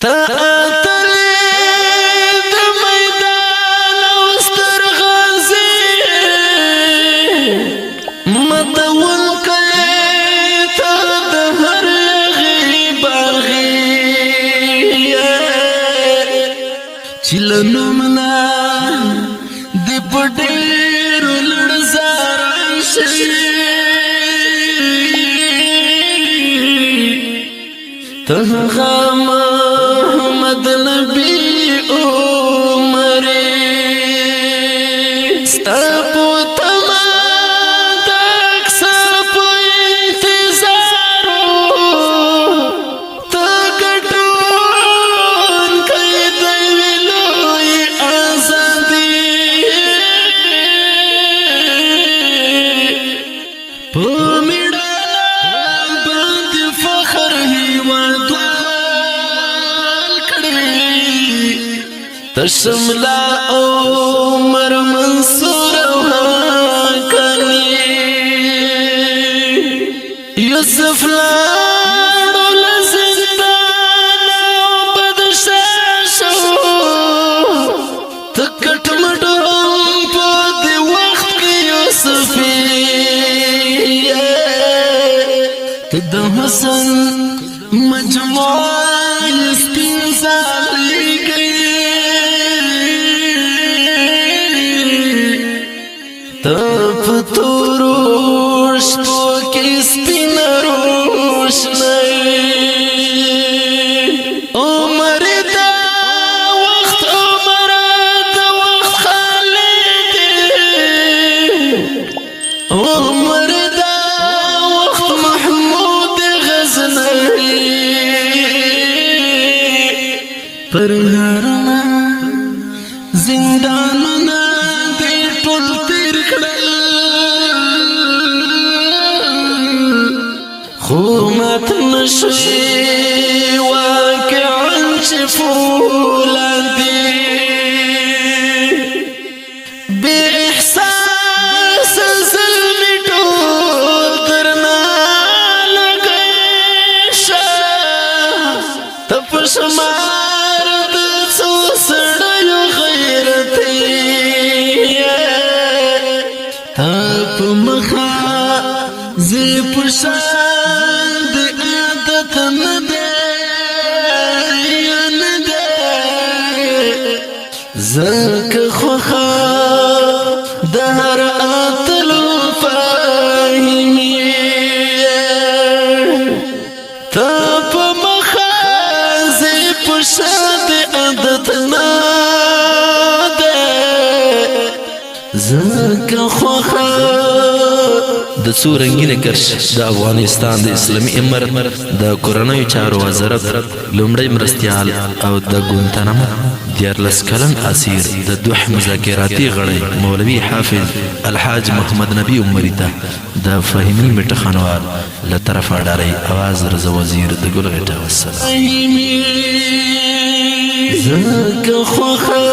تا اتلې د میدان او ستر غازي متول کړې تا د هر غیب چې له نومنا د په ډېرو لړ زاران شي ته هغه محمد نبي عمر ستا په تمه د اکثر په انتظار ته ګټونکی د یوې لویې ازادي په مېړانه باندې فخر هېوادوال کړی تشملا عمر منصور او حقانی یوسف لاړو له زندان او بدشاه شو ته کټ مټ په دې وخت کې یوسف د حسن مجموعه سپین سالی گئی تب تو روشتو کی سپین روشنی عمر دا وقت خالد عمر دا وقت محمود پر هرنا زنداننا دې ټول تیر کړل خو مات نشوي واقعا چې فولادي بې احساس ظلم ټول درنا لګی شه ته په شمار مخا زی پشان دی عادت نده زک خوخا دهر آتلو فاهمی تا پا مخا زی پشان دی عادت نده زک خوخا د څو رنګینه کرش د افغانستان د اسلامي امارت د کورنیو چارو وزارت لومړی مرستیال او د ګوانتانامو 14 کلن اسیر د دوح مذاکراتي غړی مولوي حافظ الحاج محمد نبي عمري ته د فهمي مټخانوال له طرفه ډاري اواز رضا وزیر د ګل غټه والسلام زکه خوخه